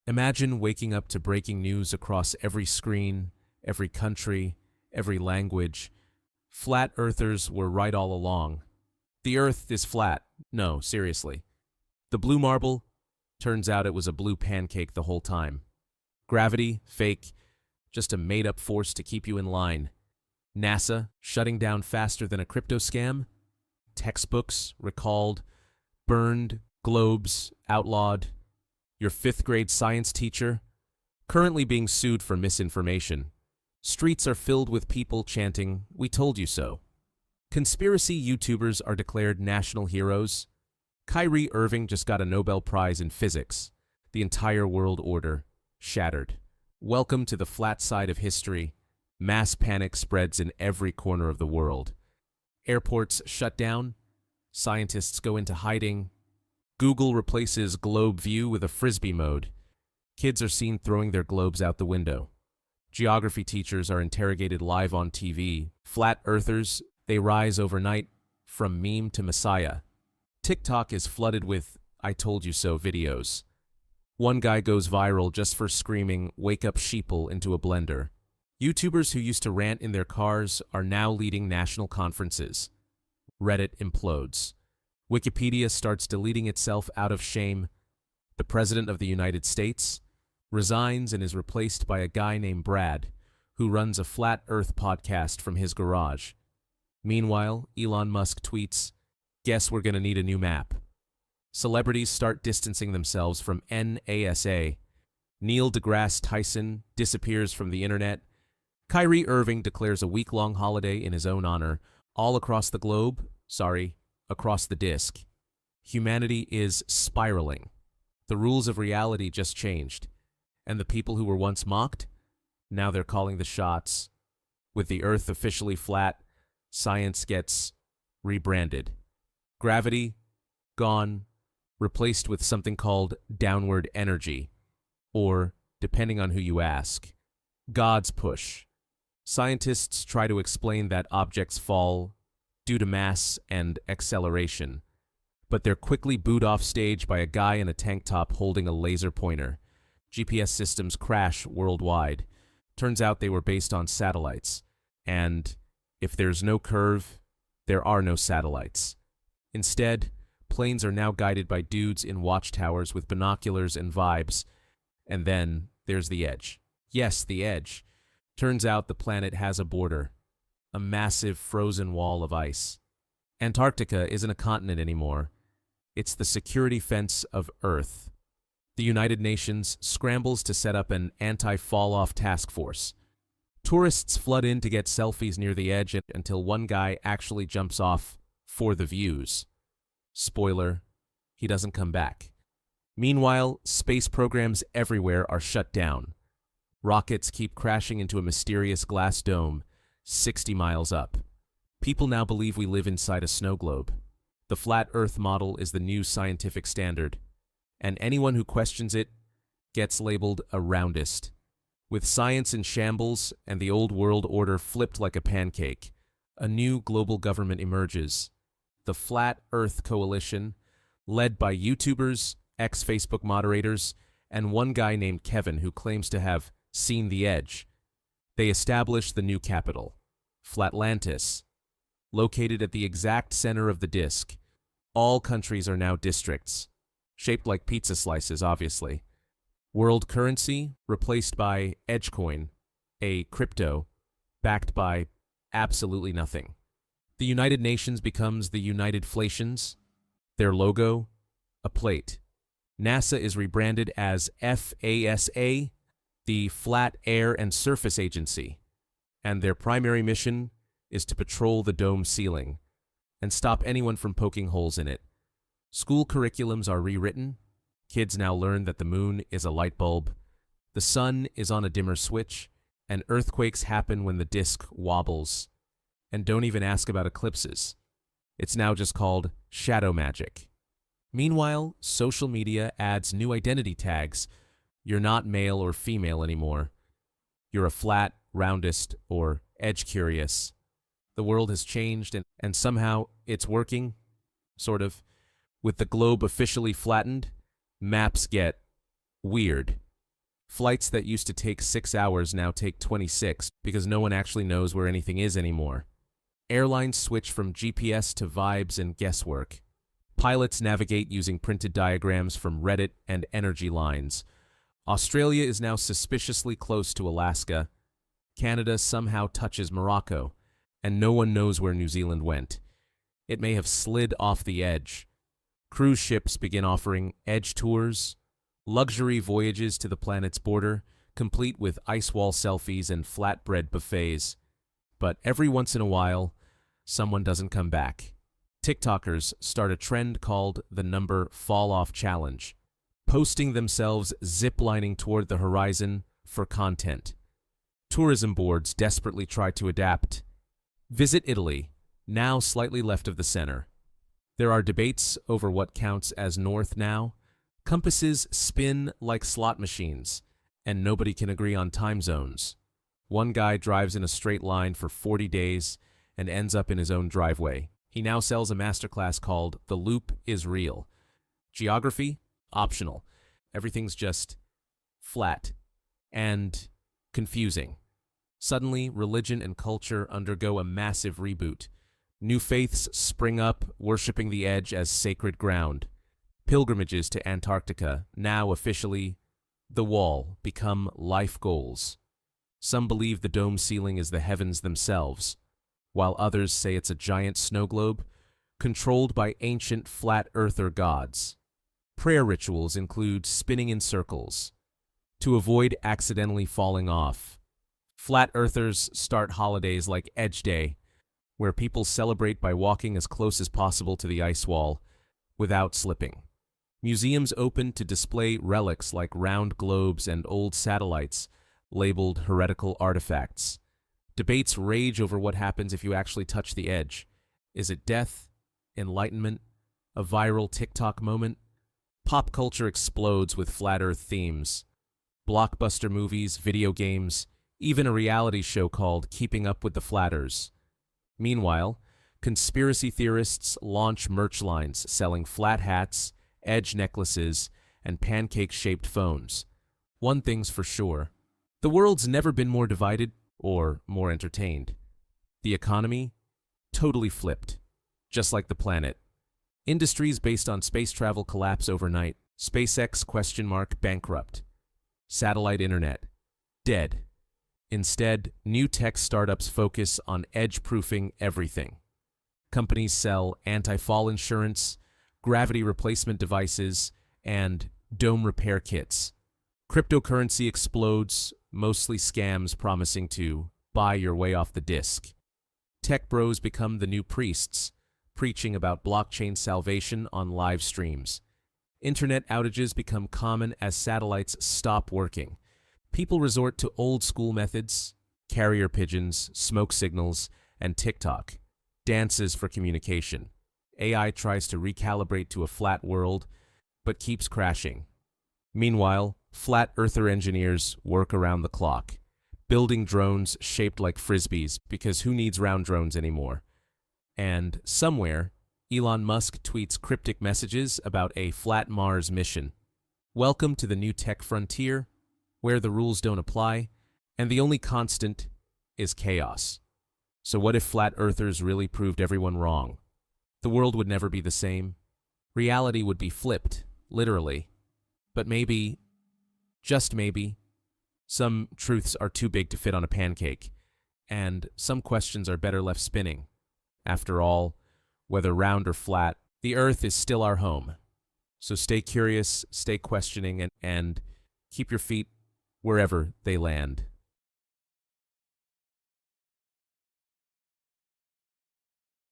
Imagine waking up to breaking news across every screen, every country, every language. Flat earthers were right all along. The earth is flat. No, seriously. The blue marble? Turns out it was a blue pancake the whole time. Gravity? Fake. Just a made-up force to keep you in line. NASA? Shutting down faster than a crypto scam? Textbooks? Recalled? Burned? Globes? Outlawed? Your 5th grade science teacher? Currently being sued for misinformation. Streets are filled with people chanting, "We told you so." Conspiracy YouTubers are declared national heroes. Kyrie Irving just got a Nobel Prize in physics. The entire world order shattered. Welcome to the flat side of history. Mass panic spreads in every corner of the world. Airports shut down. Scientists go into hiding. Google replaces globe view with a frisbee mode. Kids are seen throwing their globes out the window. Geography teachers are interrogated live on TV. Flat earthers, they rise overnight from meme to messiah. TikTok is flooded with "I told you so" videos. One guy goes viral just for screaming "Wake up sheeple" into a blender. YouTubers who used to rant in their cars are now leading national conferences. Reddit implodes. Wikipedia starts deleting itself out of shame. The President of the United States resigns and is replaced by a guy named Brad, who runs a flat earth podcast from his garage. Meanwhile, Elon Musk tweets, "Guess we're gonna need a new map." Celebrities start distancing themselves from NASA. Neil deGrasse Tyson disappears from the internet. Kyrie Irving declares a week-long holiday in his own honor, all across the globe, across the disk. Humanity is spiraling. The rules of reality just changed. And the people who were once mocked, now they're calling the shots. With the Earth officially flat, science gets rebranded. Gravity, gone, replaced with something called downward energy, or, depending on who you ask, God's push. Scientists try to explain that objects fall due to mass and acceleration, but they're quickly booed off stage by a guy in a tank top holding a laser pointer. GPS systems crash worldwide. Turns out they were based on satellites. And if there's no curve, there are no satellites. Instead, planes are now guided by dudes in watchtowers with binoculars and vibes. And then there's the edge. Yes, the edge. Turns out the planet has a border. A massive frozen wall of ice. Antarctica isn't a continent anymore. It's the security fence of Earth. The United Nations scrambles to set up an anti-fall-off task force. Tourists flood in to get selfies near the edge until one guy actually jumps off for the views. Spoiler, he doesn't come back. Meanwhile, space programs everywhere are shut down. Rockets keep crashing into a mysterious glass dome 60 miles up. People now believe we live inside a snow globe. The flat Earth model is the new scientific standard, and anyone who questions it gets labeled a roundist. With science in shambles and the old world order flipped like a pancake, a new global government emerges. The Flat Earth Coalition, led by YouTubers, ex-Facebook moderators, and one guy named Kevin who claims to have seen the edge. They establish the new capital, Flatlantis, located at the exact center of the disk. All countries are now districts, shaped like pizza slices, obviously. World currency replaced by Edgecoin, a crypto, backed by absolutely nothing. The United Nations becomes the United Flations. Their logo, a plate. NASA is rebranded as FASA, the Flat Air and Surface Agency, and their primary mission is to patrol the dome ceiling and stop anyone from poking holes in it. School curriculums are rewritten. Kids now learn that the moon is a light bulb, the sun is on a dimmer switch, and earthquakes happen when the disk wobbles. And don't even ask about eclipses. It's now just called shadow magic. Meanwhile, social media adds new identity tags. You're not male or female anymore. You're a flat, roundist, or edge-curious. The world has changed, and somehow it's working, sort of. With the globe officially flattened, maps get weird. Flights that used to take 6 hours now take 26 because no one actually knows where anything is anymore. Airlines switch from GPS to vibes and guesswork. Pilots navigate using printed diagrams from Reddit and energy lines. Australia is now suspiciously close to Alaska. Canada somehow touches Morocco, and no one knows where New Zealand went. It may have slid off the edge. Cruise ships begin offering edge tours, luxury voyages to the planet's border, complete with ice wall selfies and flatbread buffets. But every once in a while, someone doesn't come back. TikTokers start a trend called the number fall-off challenge, posting themselves ziplining toward the horizon for content. Tourism boards desperately try to adapt. Visit Italy, now slightly left of the center. There are debates over what counts as north now. Compasses spin like slot machines, and nobody can agree on time zones. One guy drives in a straight line for 40 days and ends up in his own driveway. He now sells a masterclass called The Loop is Real. Geography? Optional. Everything's just flat and confusing. Suddenly, religion and culture undergo a massive reboot. New faiths spring up, worshipping the edge as sacred ground. Pilgrimages to Antarctica, now officially the wall, become life goals. Some believe the dome ceiling is the heavens themselves, while others say it's a giant snow globe controlled by ancient flat-earther gods. Prayer rituals include spinning in circles to avoid accidentally falling off. Flat-earthers start holidays like Edge Day, where people celebrate by walking as close as possible to the ice wall without slipping. Museums open to display relics like round globes and old satellites labeled heretical artifacts. Debates rage over what happens if you actually touch the edge. Is it death? Enlightenment? A viral TikTok moment? Pop culture explodes with flat earth themes. Blockbuster movies, video games, even a reality show called Keeping Up with the Flatters. Meanwhile, conspiracy theorists launch merch lines selling flat hats, edge necklaces, and pancake-shaped phones. One thing's for sure. The world's never been more divided or more entertained. The economy? Totally flipped. Just like the planet. Industries based on space travel collapse overnight. SpaceX ? Bankrupt. Satellite internet? Dead. Instead, new tech startups focus on edge-proofing everything. Companies sell anti-fall insurance, gravity replacement devices, and dome repair kits. Cryptocurrency explodes, mostly scams promising to buy your way off the disc. Tech bros become the new priests, preaching about blockchain salvation on live streams. Internet outages become common as satellites stop working. People resort to old-school methods, carrier pigeons, smoke signals, and TikTok, dances for communication. AI tries to recalibrate to a flat world, but keeps crashing. Meanwhile, flat-earther engineers work around the clock, building drones shaped like frisbees because who needs round drones anymore? And somewhere, Elon Musk tweets cryptic messages about a flat Mars mission. Welcome to the new tech frontier, where the rules don't apply, and the only constant is chaos. So what if flat earthers really proved everyone wrong? The world would never be the same. Reality would be flipped, literally. But maybe, just maybe, some truths are too big to fit on a pancake, and some questions are better left spinning. After all, whether round or flat, the Earth is still our home. So stay curious, stay questioning, and keep your feet wherever they land.